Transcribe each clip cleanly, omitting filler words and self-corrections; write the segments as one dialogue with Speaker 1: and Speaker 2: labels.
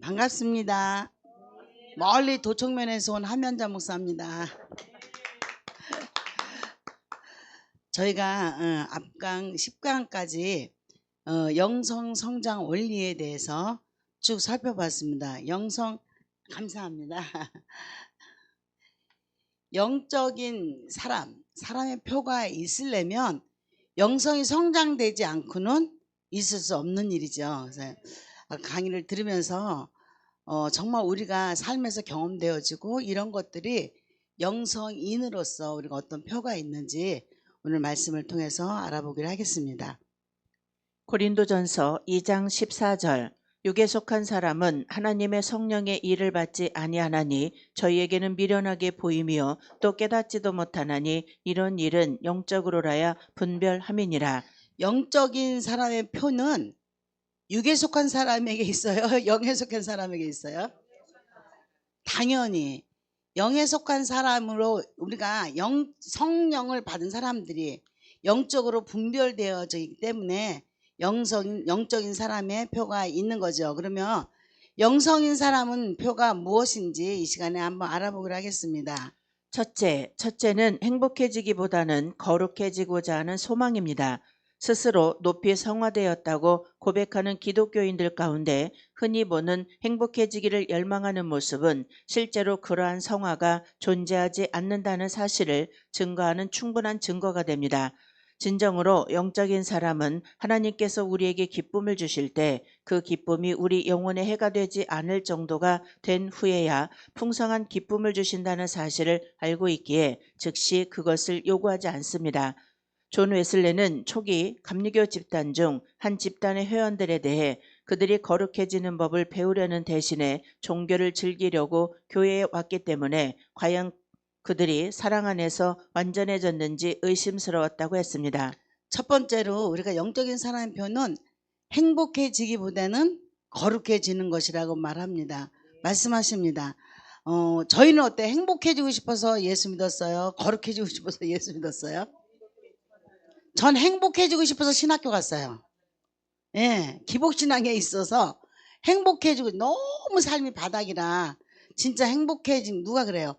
Speaker 1: 반갑습니다. 멀리 도청면에서 온 함현자 목사입니다. 저희가 앞강 10강까지 영성 성장 원리에 대해서 쭉 살펴봤습니다. 영성 감사합니다. 영적인 사람의 표가 있으려면 영성이 성장되지 않고는 있을 수 없는 일이죠. 그래서 강의를 들으면서 정말 우리가 삶에서 경험되어지고 이런 것들이 영성인으로서 우리가 어떤 표가 있는지 오늘 말씀을 통해서 알아보기를 하겠습니다.
Speaker 2: 고린도전서 2장 14절 육에 속한 사람은 하나님의 성령의 일을 받지 아니하나니 저희에게는 미련하게 보이며 또 깨닫지도 못하나니 이런 일은 영적으로라야 분별함이니라.
Speaker 1: 영적인 사람의 표는 육에 속한 사람에게 있어요? 영에 속한 사람에게 있어요? 당연히 영에 속한 사람으로 우리가 성령을 받은 사람들이 영적으로 분별되어지기 때문에 영적인 사람의 표가 있는 거죠. 그러면 영성인 사람은 표가 무엇인지 이 시간에 한번 알아보기로 하겠습니다.
Speaker 2: 첫째는 행복해지기보다는 거룩해지고자 하는 소망입니다. 스스로 높이 성화되었다고 고백하는 기독교인들 가운데 흔히 보는 행복해지기를 열망하는 모습은 실제로 그러한 성화가 존재하지 않는다는 사실을 증거하는 충분한 증거가 됩니다. 진정으로 영적인 사람은 하나님께서 우리에게 기쁨을 주실 때 그 기쁨이 우리 영혼에 해가 되지 않을 정도가 된 후에야 풍성한 기쁨을 주신다는 사실을 알고 있기에 즉시 그것을 요구하지 않습니다. 존 웨슬레는 초기 감리교 집단 중 한 집단의 회원들에 대해 그들이 거룩해지는 법을 배우려는 대신에 종교를 즐기려고 교회에 왔기 때문에 과연 그들이 사랑 안에서 완전해졌는지 의심스러웠다고 했습니다.
Speaker 1: 첫 번째로 우리가 영적인 사람의 표는 행복해지기보다는 거룩해지는 것이라고 말합니다. 말씀하십니다. 저희는 어때? 행복해지고 싶어서 예수 믿었어요? 거룩해지고 싶어서 예수 믿었어요? 전 행복해지고 싶어서 신학교 갔어요. 예, 기복신앙에 있어서 행복해지고 너무 삶이 바닥이라 진짜 행복해진 누가 그래요?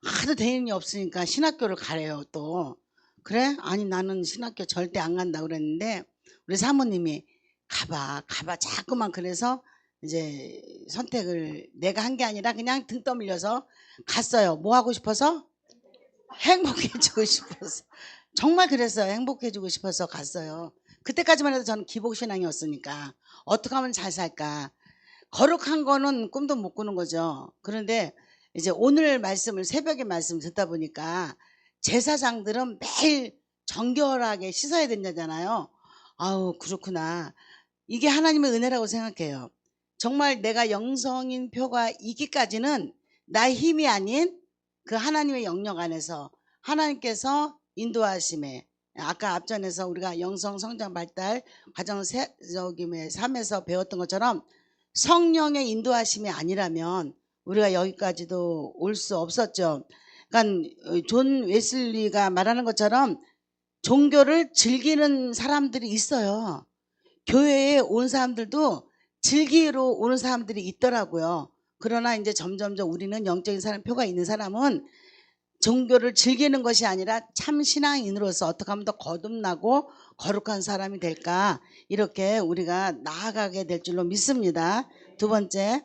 Speaker 1: 하도 대인이 없으니까 신학교를 가래요. 또 그래? 아니 나는 신학교 절대 안 간다 그랬는데 우리 사모님이 가봐 자꾸만 그래서 이제 선택을 내가 한 게 아니라 그냥 등 떠밀려서 갔어요. 뭐 하고 싶어서? 행복해지고 싶어서. 정말 그랬어요. 행복해지고 싶어서 갔어요. 그때까지만 해도 저는 기복신앙이었으니까 어떻게 하면 잘 살까. 거룩한 거는 꿈도 못 꾸는 거죠. 그런데 이제 오늘 말씀을 새벽에 말씀 듣다 보니까 제사장들은 매일 정결하게 씻어야 된다잖아요. 아우 그렇구나. 이게 하나님의 은혜라고 생각해요. 정말 내가 영성인 표가 있기까지는 나의 힘이 아닌 그 하나님의 영역 안에서 하나님께서 인도하심에 아까 앞전에서 우리가 영성 성장 발달 과정 삶에서 배웠던 것처럼 성령의 인도하심이 아니라면 우리가 여기까지도 올 수 없었죠. 그러니까 존 웨슬리가 말하는 것처럼 종교를 즐기는 사람들이 있어요. 교회에 온 사람들도 즐기러 오는 사람들이 있더라고요. 그러나 이제 점점점 우리는 영적인 사람 표가 있는 사람은 종교를 즐기는 것이 아니라 참 신앙인으로서 어떻게 하면 더 거듭나고 거룩한 사람이 될까 이렇게 우리가 나아가게 될 줄로 믿습니다. 두 번째,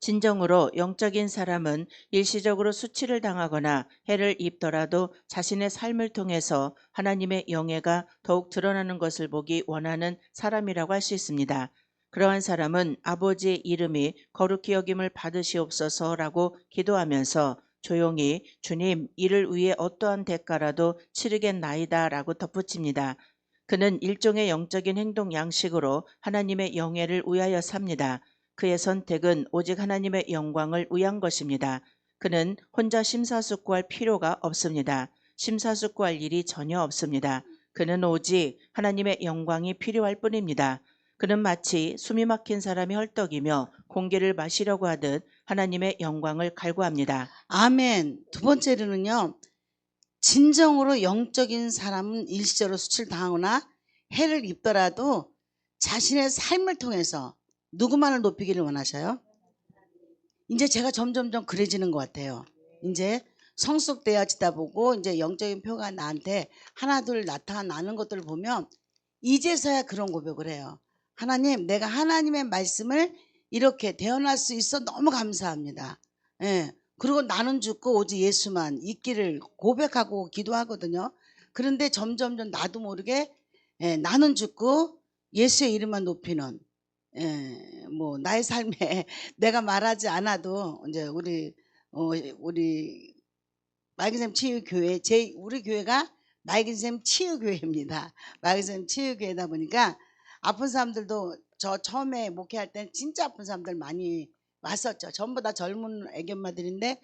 Speaker 2: 진정으로 영적인 사람은 일시적으로 수치를 당하거나 해를 입더라도 자신의 삶을 통해서 하나님의 영예가 더욱 드러나는 것을 보기 원하는 사람이라고 할 수 있습니다. 그러한 사람은 아버지의 이름이 거룩히 여김을 받으시옵소서라고 기도하면서 조용히 주님 이를 위해 어떠한 대가라도 치르겠나이다 라고 덧붙입니다. 그는 일종의 영적인 행동 양식으로 하나님의 영예를 위하여 삽니다. 그의 선택은 오직 하나님의 영광을 위한 것입니다. 그는 혼자 심사숙고할 필요가 없습니다. 심사숙고할 일이 전혀 없습니다. 그는 오직 하나님의 영광이 필요할 뿐입니다. 그는 마치 숨이 막힌 사람이 헐떡이며 공기를 마시려고 하듯 하나님의 영광을 갈구합니다.
Speaker 1: 아멘. 두 번째로는요. 진정으로 영적인 사람은 일시적으로 수치를 당하거나 해를 입더라도 자신의 삶을 통해서 누구만을 높이기를 원하셔요? 이제 제가 점점점 그래지는 것 같아요. 이제 성숙되어지다 보고 이제 영적인 표가 나한테 하나둘 나타나는 것들을 보면 이제서야 그런 고백을 해요. 하나님, 내가 하나님의 말씀을 이렇게 대언할 수 있어 너무 감사합니다. 예. 그리고 나는 죽고 오직 예수만 있기를 고백하고 기도하거든요. 그런데 점점점 나도 모르게 나는 죽고 예수의 이름만 높이는 뭐 나의 삶에 내가 말하지 않아도 이제 우리 맑은샘 치유교회 우리 교회가 맑은샘 치유교회입니다. 맑은샘 치유교회다 보니까 아픈 사람들도 저 처음에 목회할 때 진짜 아픈 사람들 많이 왔었죠. 전부 다 젊은 애기 엄마들인데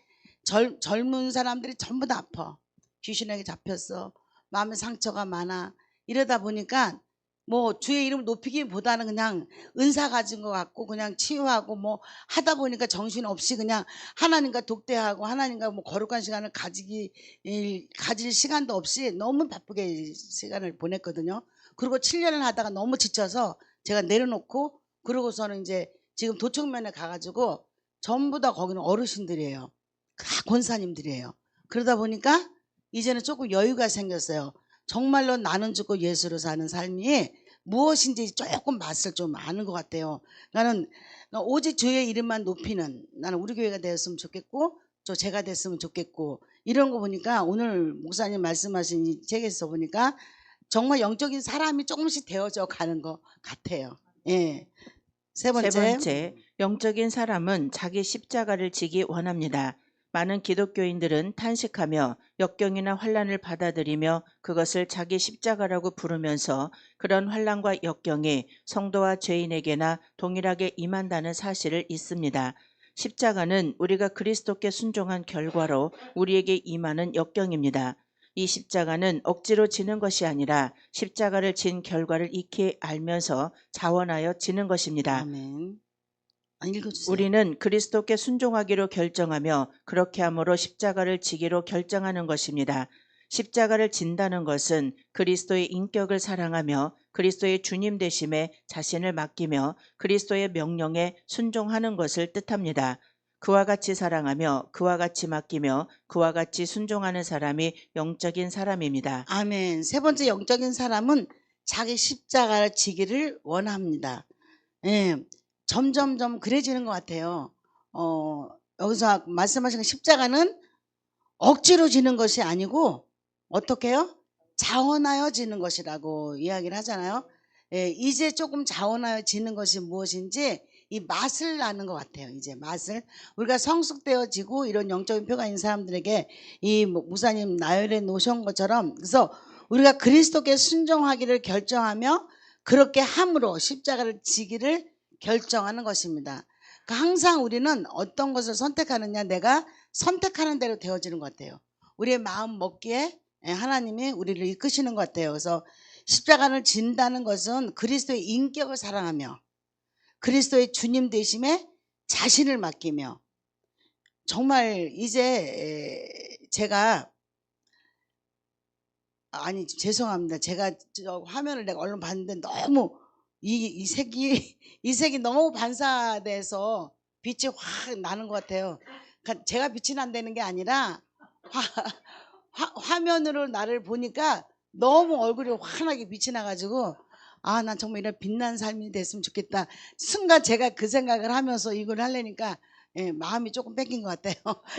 Speaker 1: 젊은 사람들이 전부 다 아파. 귀신에게 잡혔어. 마음에 상처가 많아. 이러다 보니까 뭐 주의 이름 높이기보다는 그냥 은사 가진 것 같고 그냥 치유하고 뭐 하다 보니까 정신없이 그냥 하나님과 독대하고 하나님과 뭐 거룩한 시간을 가질 시간도 없이 너무 바쁘게 시간을 보냈거든요. 그리고 7년을 하다가 너무 지쳐서 제가 내려놓고 그러고서는 이제 지금 도청면에 가가지고 전부 다 거기는 어르신들이에요. 다 권사님들이에요. 그러다 보니까 이제는 조금 여유가 생겼어요. 정말로 나는 죽고 예수로 사는 삶이 무엇인지 조금 맛을 좀 아는 것 같아요. 나는 오직 주의 이름만 높이는 나는 우리 교회가 되었으면 좋겠고 또 제가 됐으면 좋겠고 이런 거 보니까 오늘 목사님 말씀하신 이 책에서 보니까 정말 영적인 사람이 조금씩 되어져 가는 것 같아요. 예. 세
Speaker 2: 세
Speaker 1: 번째,
Speaker 2: 번째, 영적인 사람은 자기 십자가를 지기 원합니다. 많은 기독교인들은 탄식하며 역경이나 환란을 받아들이며 그것을 자기 십자가라고 부르면서 그런 환란과 역경이 성도와 죄인에게나 동일하게 임한다는 사실을 잊습니다. 십자가는 우리가 그리스도께 순종한 결과로 우리에게 임하는 역경입니다. 이 십자가는 억지로 지는 것이 아니라 십자가를 진 결과를 익히 알면서 자원하여 지는 것입니다.
Speaker 1: 아멘. 읽어주세요.
Speaker 2: 우리는 그리스도께 순종하기로 결정하며 그렇게 함으로 십자가를 지기로 결정하는 것입니다. 십자가를 진다는 것은 그리스도의 인격을 사랑하며 그리스도의 주님 되심에 자신을 맡기며 그리스도의 명령에 순종하는 것을 뜻합니다. 그와 같이 사랑하며 그와 같이 맡기며 그와 같이 순종하는 사람이 영적인 사람입니다.
Speaker 1: 아멘. 세 번째 영적인 사람은 자기 십자가를 지기를 원합니다. 예. 점점점 그래지는 것 같아요. 여기서 말씀하신 십자가는 억지로 지는 것이 아니고 어떻게 해요? 자원하여 지는 것이라고 이야기를 하잖아요. 예, 이제 조금 자원하여 지는 것이 무엇인지 이 맛을 나는 것 같아요. 이제 맛을 우리가 성숙되어지고 이런 영적인 표가 있는 사람들에게 이 목사님 나열해 놓으신 것처럼 그래서 우리가 그리스도께 순종하기를 결정하며 그렇게 함으로 십자가를 지기를 결정하는 것입니다. 그러니까 항상 우리는 어떤 것을 선택하느냐 내가 선택하는 대로 되어지는 것 같아요. 우리의 마음 먹기에 하나님이 우리를 이끄시는 것 같아요. 그래서 십자가를 진다는 것은 그리스도의 인격을 사랑하며 그리스도의 주님 되심에 자신을 맡기며 정말 이제 제가 아니 죄송합니다. 제가 저 화면을 내가 얼른 봤는데 너무 이 색이 너무 반사돼서 빛이 확 나는 것 같아요. 그러니까 제가 빛이 난다는 게 아니라 화면으로 나를 보니까 너무 얼굴이 환하게 빛이 나가지고 아, 난 정말 이런 빛난 삶이 됐으면 좋겠다. 순간 제가 그 생각을 하면서 이걸 하려니까 마음이 조금 뺏긴 것 같아요.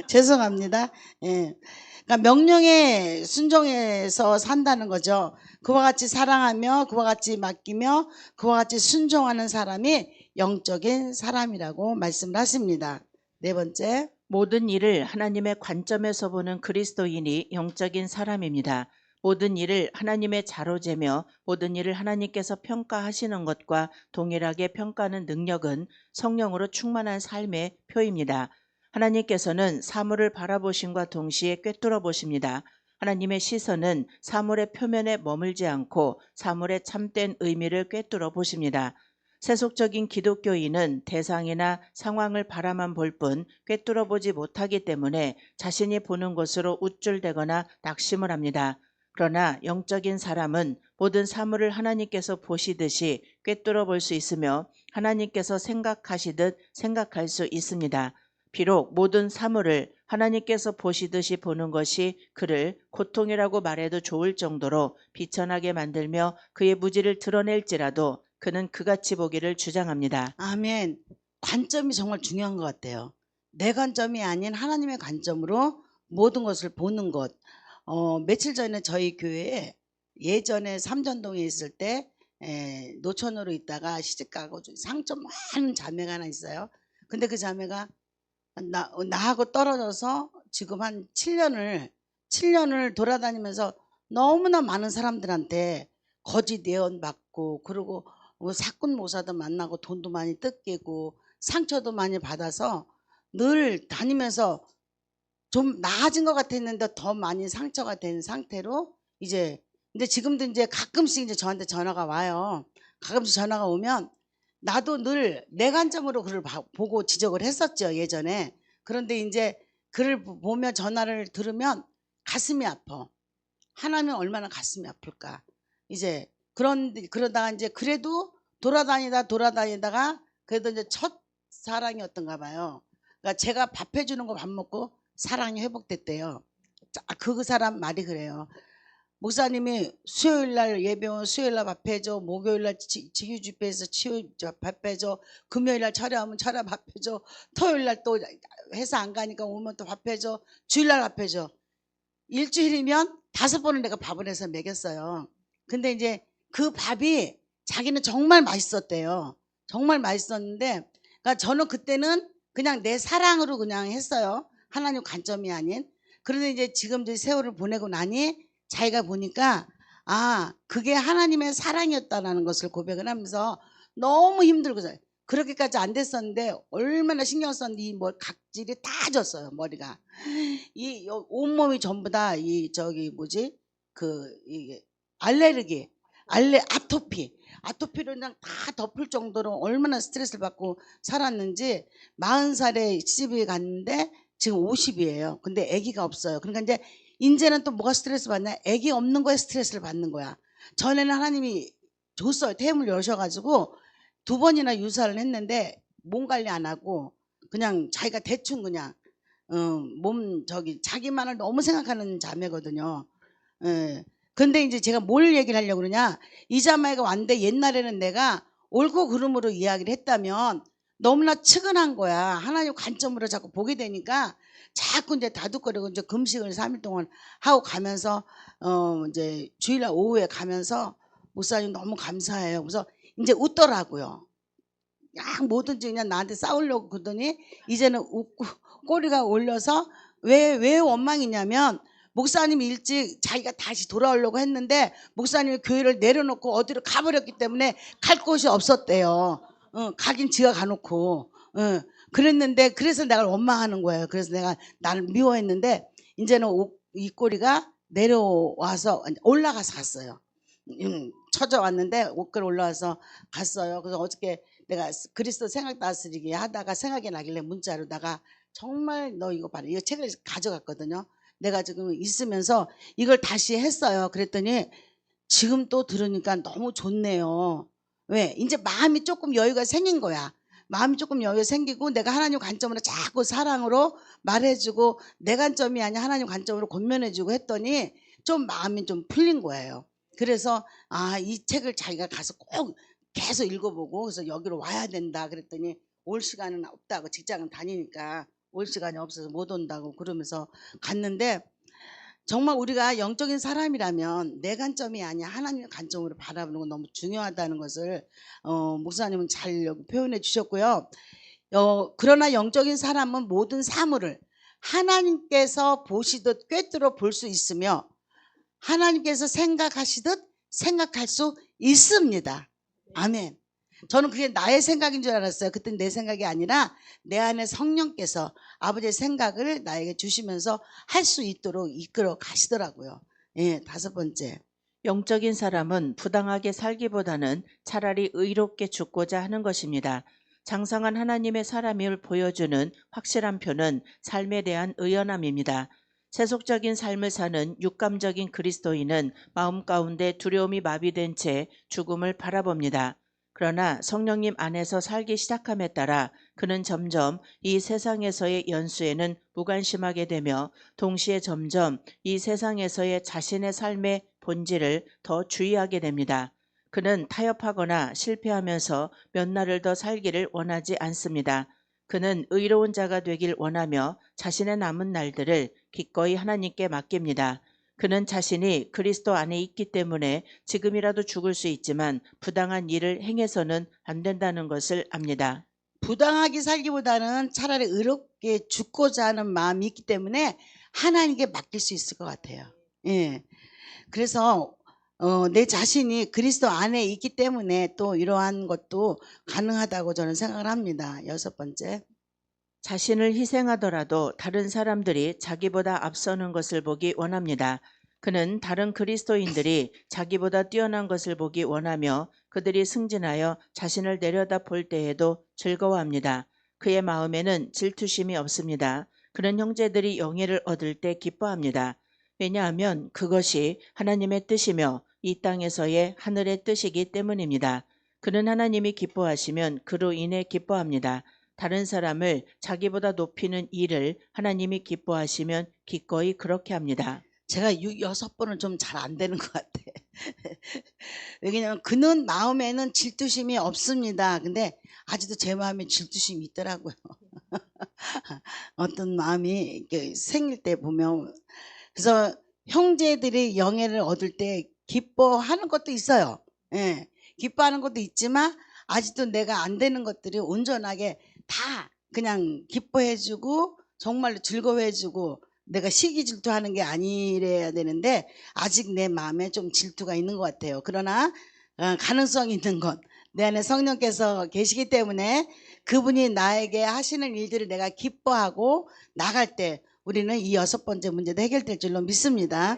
Speaker 1: 죄송합니다. 그러니까 명령에 순종해서 산다는 거죠. 그와 같이 사랑하며 그와 같이 맡기며 그와 같이 순종하는 사람이 영적인 사람이라고 말씀을 하십니다. 네 번째,
Speaker 2: 모든 일을 하나님의 관점에서 보는 그리스도인이 영적인 사람입니다. 모든 일을 하나님의 자로 재며 모든 일을 하나님께서 평가하시는 것과 동일하게 평가하는 능력은 성령으로 충만한 삶의 표입니다. 하나님께서는 사물을 바라보심과 동시에 꿰뚫어 보십니다. 하나님의 시선은 사물의 표면에 머물지 않고 사물의 참된 의미를 꿰뚫어 보십니다. 세속적인 기독교인은 대상이나 상황을 바라만 볼 뿐 꿰뚫어 보지 못하기 때문에 자신이 보는 것으로 우쭐대거나 낙심을 합니다. 그러나 영적인 사람은 모든 사물을 하나님께서 보시듯이 꿰뚫어 볼 수 있으며 하나님께서 생각하시듯 생각할 수 있습니다. 비록 모든 사물을 하나님께서 보시듯이 보는 것이 그를 고통이라고 말해도 좋을 정도로 비천하게 만들며 그의 무지를 드러낼지라도 그는 그같이 보기를 주장합니다.
Speaker 1: 아멘. 관점이 정말 중요한 것 같아요. 내 관점이 아닌 하나님의 관점으로 모든 것을 보는 것. 며칠 전에 저희 교회에 예전에 삼전동에 있을 때 노천으로 있다가 시집가고 상처 많은 자매가 하나 있어요. 근데 그 자매가 나하고 떨어져서 지금 한 7년을 돌아다니면서 너무나 많은 사람들한테 거짓 예언 받고, 그리고 뭐 사꾼 모사도 만나고 돈도 많이 뜯기고 상처도 많이 받아서 늘 다니면서 좀 나아진 것 같았는데 더 많이 상처가 된 상태로 근데 지금도 이제 가끔씩 이제 저한테 전화가 와요. 가끔씩 전화가 오면 나도 늘 내 관점으로 그를 보고 지적을 했었죠, 예전에. 그런데 이제 그를 보며 전화를 들으면 가슴이 아파. 하나면 얼마나 가슴이 아플까. 이제 그러다가 이제 그래도 돌아다니다가 그래도 이제 첫 사랑이었던가 봐요. 그러니까 제가 밥 해주는 거 밥 먹고 사랑이 회복됐대요. 그 사람 말이 그래요. 목사님이 수요일날 예배원 수요일날 밥 해줘, 목요일날 지휘집회에서 밥 해줘, 금요일날 철야하면 철야 밥 해줘, 토요일날 또 회사 안 가니까 오면 또 밥 해줘, 주일날 밥 해줘. 일주일이면 5번을 내가 밥을 해서 먹였어요. 근데 이제 그 밥이 자기는 정말 맛있었대요. 정말 맛있었는데, 그러니까 저는 그때는 그냥 내 사랑으로 그냥 했어요. 하나님 관점이 아닌. 그런데 이제 지금 이제 세월을 보내고 나니 자기가 보니까 그게 하나님의 사랑이었다라는 것을 고백을 하면서 너무 힘들고 그렇게까지 안 됐었는데 얼마나 신경 썼는데 이 각질이 다 졌어요. 머리가 이 온몸이 전부 다 이게 알레르기, 아토피로 그냥 다 덮을 정도로 얼마나 스트레스를 받고 살았는지 40살에 시집이 갔는데 지금 50이에요. 근데 아기가 없어요. 그러니까 이제는 또 뭐가 스트레스 받냐? 아기 없는 거에 스트레스를 받는 거야. 전에는 하나님이 줬어요. 태음을 여셔가지고 2번이나 유사를 했는데 몸 관리 안 하고 그냥 자기가 대충 그냥 자기만을 너무 생각하는 자매거든요. 근데 이제 제가 뭘 얘기를 하려고 그러냐, 이 자매가 왔는데 옛날에는 내가 옳고 그름으로 이야기를 했다면 너무나 측은한 거야. 하나님 관점으로 자꾸 보게 되니까 자꾸 이제 다독거리고 이제 금식을 3일 동안 하고 가면서 이제 주일날 오후에 가면서 목사님 너무 감사해요. 그래서 이제 웃더라고요. 그냥 뭐든지 그냥 나한테 싸우려고 그러더니 이제는 웃고 꼬리가 올려서 왜 원망이냐면 목사님이 일찍 자기가 다시 돌아오려고 했는데 목사님이 교회를 내려놓고 어디로 가버렸기 때문에 갈 곳이 없었대요. 가긴 지가 가놓고. 그랬는데 그래서 내가 원망하는 거예요. 그래서 내가 나를 미워했는데 이제는 이 꼬리가 내려와서 올라가서 갔어요. 찾아왔는데 옷걸 올라와서 갔어요. 그래서 어저께 내가 그리스도 생각 다스리기 하다가 생각이 나길래 문자로다가 정말 너 이거 봐라. 이거 책을 가져갔거든요. 내가 지금 있으면서 이걸 다시 했어요. 그랬더니 지금 또 들으니까 너무 좋네요. 왜? 이제 마음이 조금 여유가 생긴 거야. 마음이 조금 여유 생기고 내가 하나님 관점으로 자꾸 사랑으로 말해주고 내 관점이 아니라 하나님 관점으로 권면해주고 했더니 좀 마음이 좀 풀린 거예요. 그래서 이 책을 자기가 가서 꼭 계속 읽어보고 그래서 여기로 와야 된다 그랬더니 올 시간은 없다고, 직장은 다니니까 올 시간이 없어서 못 온다고 그러면서 갔는데, 정말 우리가 영적인 사람이라면 내 관점이 아니야 하나님의 관점으로 바라보는 건 너무 중요하다는 것을 목사님은 잘 여기 표현해 주셨고요. 그러나 영적인 사람은 모든 사물을 하나님께서 보시듯 꿰뚫어 볼 수 있으며 하나님께서 생각하시듯 생각할 수 있습니다. 아멘. 저는 그게 나의 생각인 줄 알았어요. 그때 내 생각이 아니라 내 안에 성령께서 아버지의 생각을 나에게 주시면서 할 수 있도록 이끌어 가시더라고요. 5번째.
Speaker 2: 영적인 사람은 부당하게 살기보다는 차라리 의롭게 죽고자 하는 것입니다. 장성한 하나님의 사람임을 보여주는 확실한 표는 삶에 대한 의연함입니다. 세속적인 삶을 사는 육감적인 그리스도인은 마음 가운데 두려움이 마비된 채 죽음을 바라봅니다. 그러나 성령님 안에서 살기 시작함에 따라 그는 점점 이 세상에서의 연수에는 무관심하게 되며 동시에 점점 이 세상에서의 자신의 삶의 본질을 더 주의하게 됩니다. 그는 타협하거나 실패하면서 몇 날을 더 살기를 원하지 않습니다. 그는 의로운 자가 되길 원하며 자신의 남은 날들을 기꺼이 하나님께 맡깁니다. 그는 자신이 그리스도 안에 있기 때문에 지금이라도 죽을 수 있지만 부당한 일을 행해서는 안 된다는 것을 압니다.
Speaker 1: 부당하게 살기보다는 차라리 의롭게 죽고자 하는 마음이 있기 때문에 하나님께 맡길 수 있을 것 같아요. 예. 그래서 내 자신이 그리스도 안에 있기 때문에 또 이러한 것도 가능하다고 저는 생각을 합니다. 6번째.
Speaker 2: 자신을 희생하더라도 다른 사람들이 자기보다 앞서는 것을 보기 원합니다. 그는 다른 그리스도인들이 자기보다 뛰어난 것을 보기 원하며 그들이 승진하여 자신을 내려다 볼 때에도 즐거워합니다. 그의 마음에는 질투심이 없습니다. 그는 형제들이 영예를 얻을 때 기뻐합니다. 왜냐하면 그것이 하나님의 뜻이며 이 땅에서의 하늘의 뜻이기 때문입니다. 그는 하나님이 기뻐하시면 그로 인해 기뻐합니다. 다른 사람을 자기보다 높이는 일을 하나님이 기뻐하시면 기꺼이 그렇게 합니다.
Speaker 1: 제가 6번은 좀 잘 안 되는 것 같아. 왜냐면 그는 마음에는 질투심이 없습니다. 근데 아직도 제 마음에 질투심이 있더라고요. 어떤 마음이 이렇게 생길 때 보면. 그래서 형제들이 영예를 얻을 때 기뻐하는 것도 있어요. 예, 기뻐하는 것도 있지만 아직도 내가 안 되는 것들이 온전하게 다 그냥 기뻐해주고 정말로 즐거워해주고 내가 시기 질투하는 게 아니래야 되는데 아직 내 마음에 좀 질투가 있는 것 같아요. 그러나 가능성이 있는 건 내 안에 성령께서 계시기 때문에 그분이 나에게 하시는 일들을 내가 기뻐하고 나갈 때 우리는 이 6번째 문제도 해결될 줄로 믿습니다.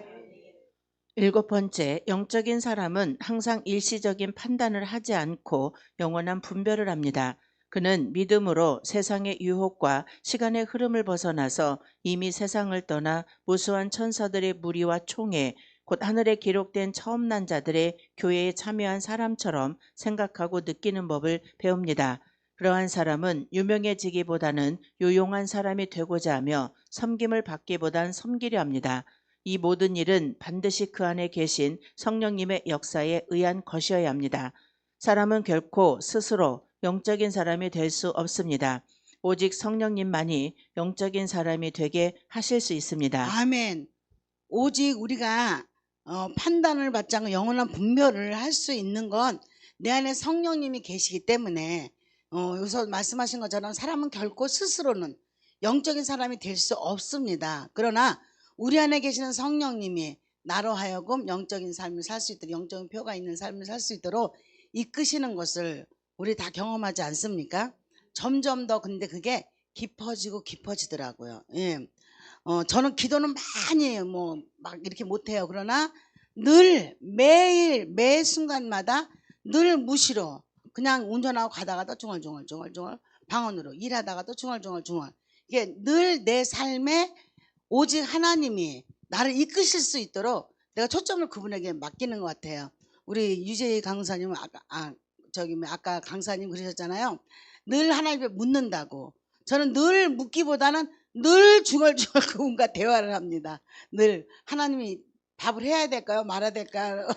Speaker 2: 7번째, 영적인 사람은 항상 일시적인 판단을 하지 않고 영원한 분별을 합니다. 그는 믿음으로 세상의 유혹과 시간의 흐름을 벗어나서 이미 세상을 떠나 무수한 천사들의 무리와 총회, 곧 하늘에 기록된 처음 난 자들의 교회에 참여한 사람처럼 생각하고 느끼는 법을 배웁니다. 그러한 사람은 유명해지기보다는 유용한 사람이 되고자 하며 섬김을 받기보단 섬기려 합니다. 이 모든 일은 반드시 그 안에 계신 성령님의 역사에 의한 것이어야 합니다. 사람은 결코 스스로 영적인 사람이 될 수 없습니다. 오직 성령님만이 영적인 사람이 되게 하실 수 있습니다.
Speaker 1: 아멘. 오직 우리가 판단을 받지 않고 영원한 분별을 할 수 있는 건 내 안에 성령님이 계시기 때문에 여기서 말씀하신 것처럼 사람은 결코 스스로는 영적인 사람이 될 수 없습니다. 그러나 우리 안에 계시는 성령님이 나로 하여금 영적인 삶을 살 수 있도록 영적인 표가 있는 삶을 살 수 있도록 이끄시는 것을 우리 다 경험하지 않습니까? 점점 더 근데 그게 깊어지고 깊어지더라고요. 예. 저는 기도는 많이 막 이렇게 못해요. 그러나 늘 매일 매 순간마다 늘 무시로 그냥 운전하고 가다가도 중얼중얼 방언으로 일하다가도 중얼중얼 이게 늘 내 삶에 오직 하나님이 나를 이끄실 수 있도록 내가 초점을 그분에게 맡기는 것 같아요. 우리 유재희 강사님은 아까 강사님 그러셨잖아요. 늘 하나님께 묻는다고. 저는 늘 묻기보다는 늘 중얼중얼 그분과 대화를 합니다. 늘 하나님이 밥을 해야 될까요? 말아야 될까요?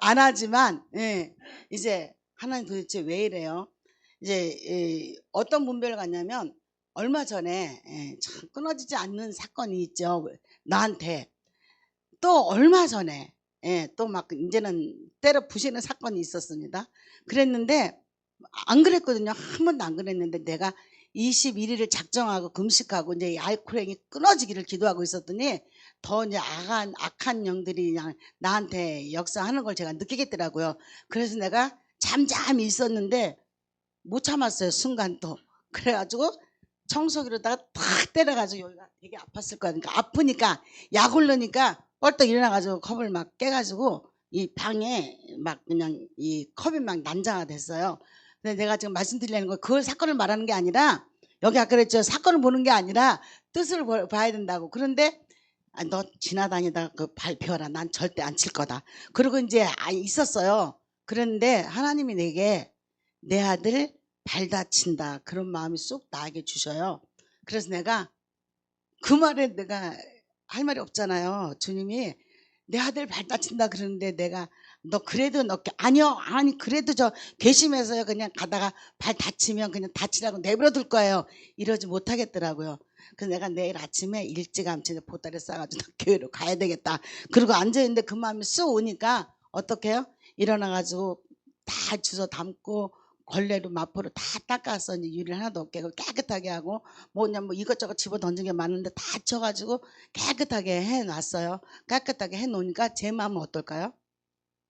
Speaker 1: 안 하지만 이제 하나님 도대체 왜 이래요? 이제 어떤 분별을 갖냐면 얼마 전에 참 끊어지지 않는 사건이 있죠. 나한테 또 얼마 전에 또 막 이제는 때려 부시는 사건이 있었습니다. 그랬는데 안 그랬거든요. 한 번도 안 그랬는데 내가 21일을 작정하고 금식하고 이제 알코올행위 끊어지기를 기도하고 있었더니 더 이제 악한 영들이 그냥 나한테 역사하는 걸 제가 느끼겠더라고요. 그래서 내가 잠잠히 있었는데 못 참았어요. 순간 또. 그래가지고 청소기로다가 탁 때려가지고 여기가 되게 아팠을 거야. 그러니까 아프니까 약 올르니까 뻘떡 일어나가지고 컵을 막 깨가지고 이 방에 막 그냥 이 컵이 막 난자가 됐어요. 근데 내가 지금 말씀드리려는 거 그걸 사건을 말하는 게 아니라 여기 아까 그랬죠. 사건을 보는 게 아니라 뜻을 봐야 된다고. 그런데 너 지나다니다 그 발표하라. 난 절대 안 칠 거다. 그리고 이제 있었어요. 그런데 하나님이 내게 내 아들 발 다친다 그런 마음이 쏙 나게 주셔요. 그래서 내가 그 말에 내가 할 말이 없잖아요. 주님이 내 아들 발 다친다 그러는데 내가 너 그래도 아니요 아니 그래도 저 괘씸해서요 그냥 가다가 발 다치면 그냥 다치라고 내버려 둘 거예요. 이러지 못하겠더라고요. 그래서 내가 내일 아침에 일찌감치 보따리 싸가지고 교회로 가야 되겠다. 그리고 앉아있는데 그 마음이 쑥 오니까 어떻게 해요? 일어나가지고 다 주워 담고 걸레로 마포로 다 닦아서 이제 유리 하나도 없게 깨끗하게 하고 뭐냐 뭐 이것저것 집어 던진 게 많은데 다 쳐가지고 깨끗하게 해놨어요. 깨끗하게 해놓으니까 제 마음은 어떨까요?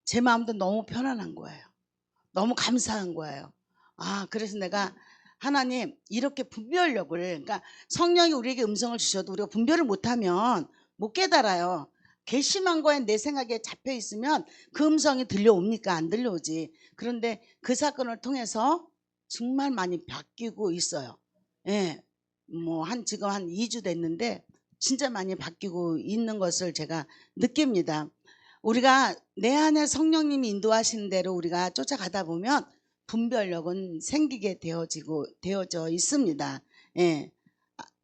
Speaker 1: 제 마음도 너무 편안한 거예요. 너무 감사한 거예요. 아, 그래서 내가 하나님 이렇게 분별력을 그러니까 성령이 우리에게 음성을 주셔도 우리가 분별을 못하면 못 깨달아요. 괘씸한 거에 내 생각에 잡혀 있으면 그 음성이 들려옵니까? 안 들려오지. 그런데 그 사건을 통해서 정말 많이 바뀌고 있어요. 예. 뭐 지금 한 2주 됐는데 진짜 많이 바뀌고 있는 것을 제가 느낍니다. 우리가 내 안에 성령님이 인도하시는 대로 우리가 쫓아가다 보면 분별력은 생기게 되어져 있습니다. 예.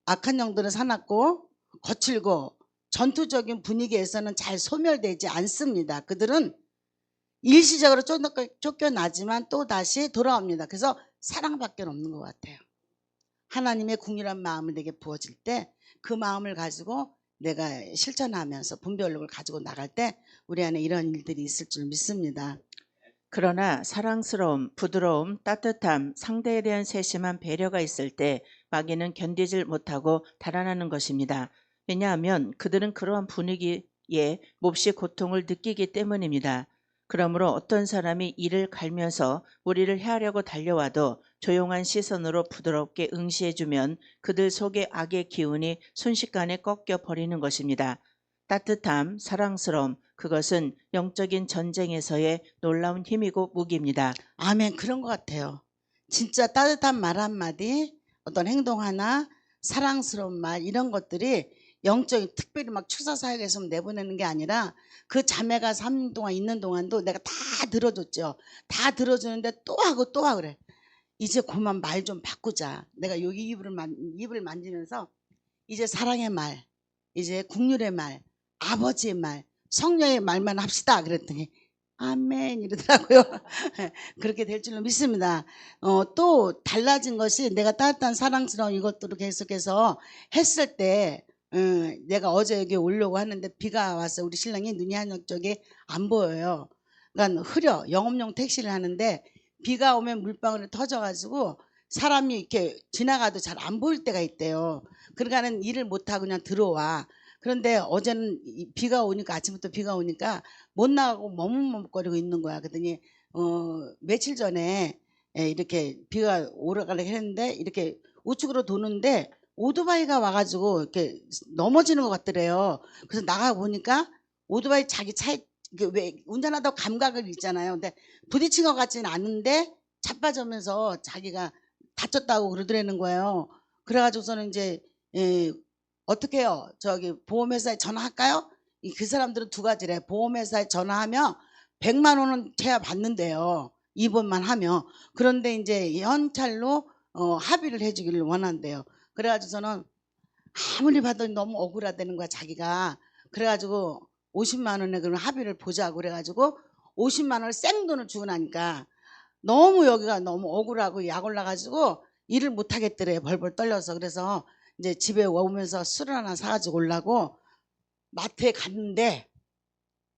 Speaker 1: 악한 영들은 사납고 거칠고 전투적인 분위기에서는 잘 소멸되지 않습니다. 그들은 일시적으로 쫓겨나지만 또 다시 돌아옵니다. 그래서 사랑밖에 없는 것 같아요. 하나님의 궁일한 마음을 내게 부어질 때 그 마음을 가지고 내가 실천하면서 분별력을 가지고 나갈 때 우리 안에 이런 일들이 있을 줄 믿습니다.
Speaker 2: 그러나 사랑스러움, 부드러움, 따뜻함, 상대에 대한 세심한 배려가 있을 때 마귀는 견디질 못하고 달아나는 것입니다. 왜냐하면 그들은 그러한 분위기에 몹시 고통을 느끼기 때문입니다. 그러므로 어떤 사람이 이를 갈면서 우리를 해하려고 달려와도 조용한 시선으로 부드럽게 응시해주면 그들 속의 악의 기운이 순식간에 꺾여 버리는 것입니다. 따뜻함, 사랑스러움, 그것은 영적인 전쟁에서의 놀라운 힘이고 무기입니다.
Speaker 1: 아멘. 그런 것 같아요. 진짜 따뜻한 말 한마디, 어떤 행동 하나, 사랑스러운 말 이런 것들이 영적인 특별히 막 축사 사역에서 내보내는 게 아니라 그 자매가 3년 동안 있는 동안도 내가 다 들어줬죠. 다 들어주는데 또 하고 또 하고 그래. 이제 그만 말 좀 바꾸자. 내가 여기 입을 만지면서 이제 사랑의 말, 이제 국률의 말, 아버지의 말, 성령의 말만 합시다. 그랬더니 아멘 이러더라고요. 그렇게 될 줄로 믿습니다. 또 달라진 것이 내가 따뜻한 사랑스러운 이것들을 계속해서 했을 때 내가 어제 여기 오려고 하는데 비가 와서 우리 신랑이 눈이 한쪽에 안 보여요. 그러니까 흐려 영업용 택시를 하는데 비가 오면 물방울이 터져가지고 사람이 이렇게 지나가도 잘 안 보일 때가 있대요. 그러니까는 일을 못하고 그냥 들어와. 그런데 어제는 비가 오니까 아침부터 비가 오니까 못 나가고 머뭇머뭇거리고 있는 거야. 그랬더니 며칠 전에 이렇게 비가 오르가려 했는데 이렇게 우측으로 도는데 오토바이가 와가지고 이렇게 넘어지는 것 같더래요. 그래서 나가 보니까 오토바이 자기 차에 왜 운전하다 감각을 있잖아요. 근데 부딪힌 것 같지는 않은데 자빠지면서 자기가 다쳤다고 그러더라는 거예요. 그래가지고서는 이제 어떻게 해요? 저기 보험회사에 전화할까요? 그 사람들은 두 가지래. 보험회사에 전화하면 100만 원은 제야 받는데요. 입원만 하면. 그런데 이제 현찰로 합의를 해주기를 원한대요. 그래가지고서는 아무리 봐도 너무 억울하다는 거야 자기가. 그래가지고 50만 원에 그럼 합의를 보자고 그래가지고 50만 원을 생돈을 주고 나니까 너무 여기가 너무 억울하고 약 올라가지고 일을 못 하겠더래. 벌벌 떨려서. 그래서 이제 집에 오면서 술을 하나 사가지고 오려고 마트에 갔는데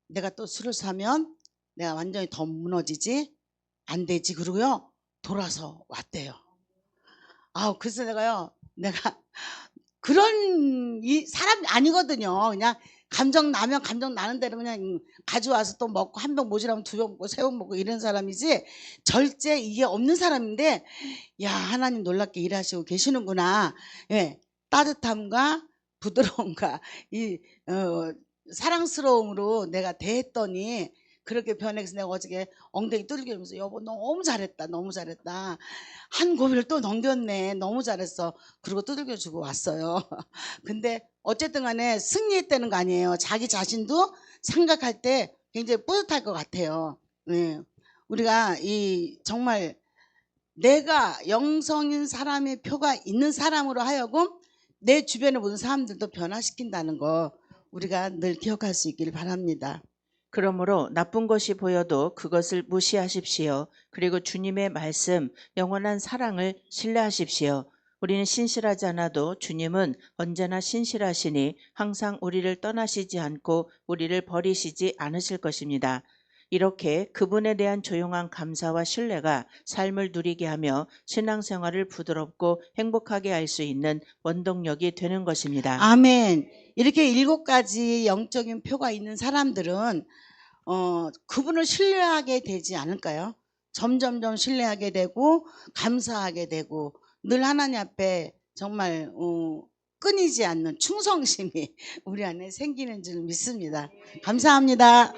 Speaker 1: 내가 또 술을 사면 내가 완전히 더 무너지지 안 되지. 그러고요 돌아서 왔대요. 아우 그래서 내가 그런 사람이 아니거든요. 그냥 감정 나면 감정 나는 대로 그냥 가져와서 또 먹고 한 병 모자라면 두 병 먹고 세 병 먹고 이런 사람이지 절제 이게 없는 사람인데 야 하나님 놀랍게 일하시고 계시는구나. 예, 따뜻함과 부드러움과 이 사랑스러움으로 내가 대했더니 그렇게 변해서 내가 어저께 엉덩이 뚫리면서 여보 너무 잘했다 너무 잘했다 한 고비를 또 넘겼네 너무 잘했어 그리고 두들겨 주고 왔어요. 근데 어쨌든 간에 승리했다는 거 아니에요. 자기 자신도 생각할 때 굉장히 뿌듯할 것 같아요. 네. 우리가 이 정말 내가 영성인 사람의 표가 있는 사람으로 하여금 내 주변의 모든 사람들도 변화시킨다는 거 우리가 늘 기억할 수 있기를 바랍니다.
Speaker 2: 그러므로 나쁜 것이 보여도 그것을 무시하십시오. 그리고 주님의 말씀, 영원한 사랑을 신뢰하십시오. 우리는 신실하지 않아도 주님은 언제나 신실하시니 항상 우리를 떠나시지 않고 우리를 버리시지 않으실 것입니다. 이렇게 그분에 대한 조용한 감사와 신뢰가 삶을 누리게 하며 신앙생활을 부드럽고 행복하게 할 수 있는 원동력이 되는 것입니다.
Speaker 1: 아멘. 이렇게 7가지 영적인 표가 있는 사람들은 그분을 신뢰하게 되지 않을까요? 점점점 신뢰하게 되고 감사하게 되고 늘 하나님 앞에 정말 끊이지 않는 충성심이 우리 안에 생기는 줄 믿습니다. 감사합니다.